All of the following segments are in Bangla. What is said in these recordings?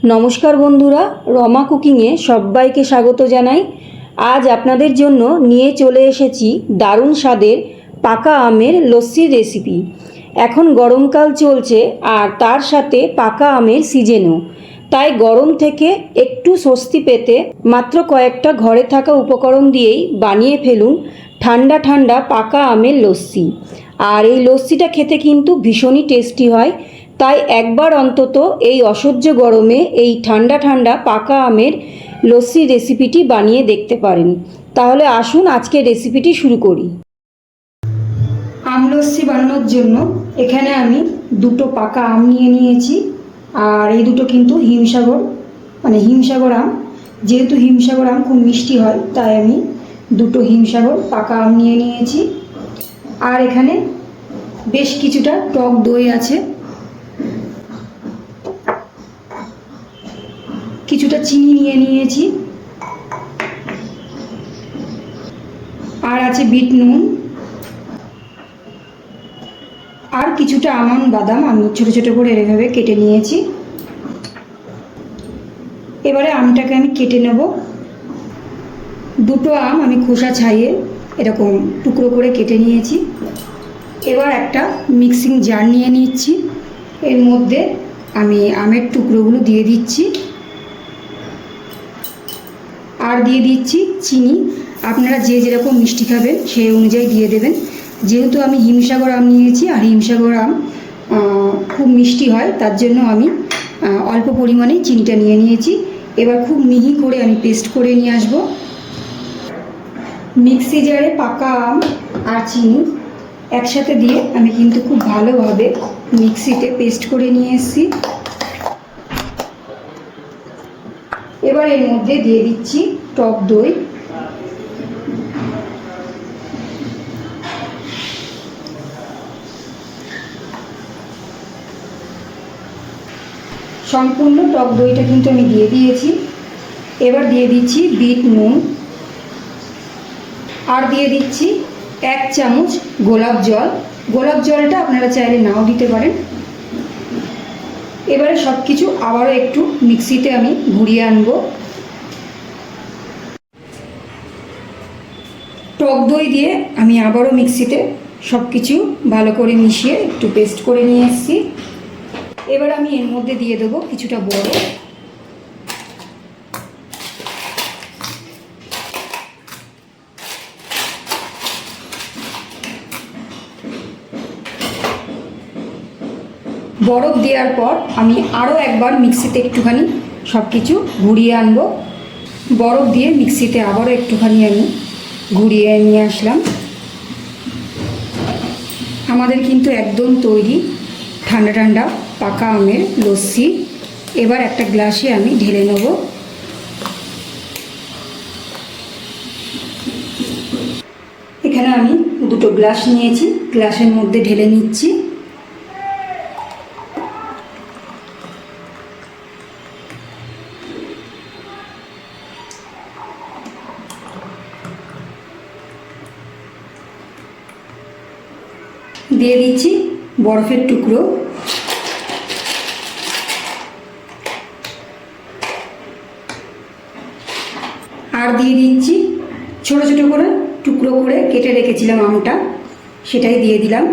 নমস্কার বন্ধুরা, রমা কুকিংয়ে সবাইকে স্বাগত জানাই। আজ আপনাদের জন্য নিয়ে চলে এসেছি দারুণ স্বাদের পাকা আমের লস্যির রেসিপি। এখন গরমকাল চলছে আর তার সাথে পাকা আমের সিজনও, তাই গরম থেকে একটু স্বস্তি পেতে মাত্র কয়েকটা ঘরে থাকা উপকরণ দিয়েই বানিয়ে ফেলুন ঠান্ডা ঠান্ডা পাকা আমের লস্যি। আর এই লস্যিটা খেতে কিন্তু ভীষণই টেস্টি হয়, তাই একবার অন্তত এই অসহ্য গরমে এই ঠান্ডা ঠান্ডা পাকা আমের লস্যির রেসিপিটি বানিয়ে দেখতে পারেন। তাহলে আসুন আজকে রেসিপিটি শুরু করি। আম লস্যি বানানোর জন্য এখানে আমি দুটো পাকা আম নিয়ে নিয়েছি। আর এই দুটো কিন্তু হিমসাগর আম। যেহেতু হিমসাগর আম খুব মিষ্টি হয়, তাই আমি দুটো হিমসাগর পাকা আম নিয়ে নিয়েছি। আর এখানে বেশ কিছুটা টক দই আছে, কিছুটা চিনি নিয়ে নিয়েছি, আর আছে বিট নুন, আর কিছুটা আমন্ড বাদাম আমি ছোট ছোট করে এভাবে কেটে নিয়েছি। এবারে আমটাকে আমি কেটে নেব। দুটো আম আমি খোসা ছাড়িয়ে এরকম টুকরো করে কেটে নিয়েছি। এবার একটা মিক্সিং জার নিয়ে নিচ্ছি। এর মধ্যে আমি আমের টুকরোগুলো দিয়ে দিচ্ছি, আর দিয়ে দিচ্ছি চিনি। আপনারা যে যেরকম মিষ্টি খাবেন সেই অনুযায়ী দিয়ে দেবেন। যেহেতু আমি হিমসাগর আম নিয়েছি আর হিমসাগর আম খুব মিষ্টি হয়, তার জন্য আমি অল্প পরিমাণে চিনিটা নিয়ে নিয়েছি। এবার খুব মিহি করে আমি পেস্ট করে নিয়ে আসব। মিক্সি জারে পাকা আম আর চিনি একসাথে দিয়ে আমি কিন্তু খুব ভালোভাবে মিক্সিতে পেস্ট করে নিয়ে এসেছি। এবার এর মধ্যে দিয়ে দিচ্ছি টক দই। সম্পূর্ণ টক দইটা কিন্তু আমি দিয়ে দিয়েছি। এবার দিয়ে দিচ্ছি বিট নুন, আর দিয়ে দিচ্ছি 1 চামচ গোলাপ জল। গোলাপ জলটা আপনারা চাইলে নাও দিতে পারেন। এবারে সব কিছু আবারও একটু মিক্সিতে আমি ঘুরিয়ে আনব। টক দই দিয়ে আমি আবারও মিক্সিতে সব কিছু ভালো করে মিশিয়ে একটু পেস্ট করে নিয়ে এসেছি। এবার আমি এর মধ্যে দিয়ে দেবো কিছুটা বরফ। বরফ দেওয়ার পর আমি আরও একবার মিক্সিতে একটুখানি সব কিছু ঘুরিয়ে আনব। বরফ দিয়ে মিক্সিতে আবারও একটুখানি আমি ঘুরিয়ে নিয়ে আসলাম। আমাদের কিন্তু একদম তৈরি ঠান্ডা ঠান্ডা পাকা আমের লস্যি। এবার একটা গ্লাসে আমি ঢেলে নেব। এখানে আমি দুটো গ্লাস নিয়েছি, গ্লাসের মধ্যে ঢেলে নিচ্ছি। দিয়ে দিচ্ছি বরফের টুকরো, আর দিয়ে দিচ্ছি ছোট ছোট করে টুকরো করে কেটে রেখেছিলাম আমটা, সেটাই দিয়ে দিলাম।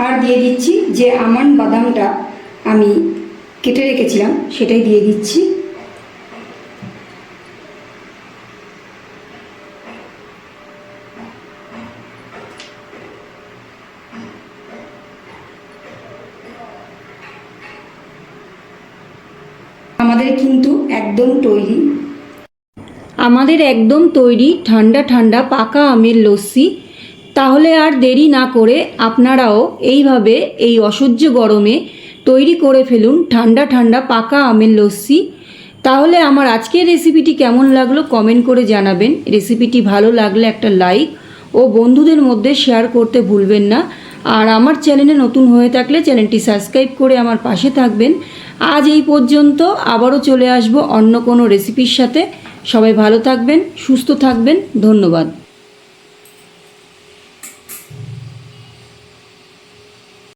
আর দিয়ে দিচ্ছি যে আমন্ড বাদামটা আমি কেটে রেখেছিলাম, সেটাই দিয়ে দিচ্ছি। আমাদের কিন্তু একদম তৈরি ঠান্ডা ঠান্ডা পাকা আমের লস্যি। তাহলে আর দেরি না করে আপনারাও এইভাবে এই অসহ্য গরমে তৈরি করে ফেলুন ঠান্ডা ঠান্ডা পাকা আমের লস্যি। তাহলে আমার আজকের রেসিপিটি কেমন লাগলো কমেন্ট করে জানাবেন। রেসিপিটি ভালো লাগলে একটা লাইক ও বন্ধুদের মধ্যে শেয়ার করতে ভুলবেন না। আর আমার চ্যানেলে নতুন হয়ে থাকলে চ্যানেলটি সাবস্ক্রাইব করে আমার পাশে থাকবেন। আজ এই পর্যন্ত, আবারও চলে আসব অন্য কোনো রেসিপির সাথে। সবাই ভালো থাকবেন, সুস্থ থাকবেন। ধন্যবাদ।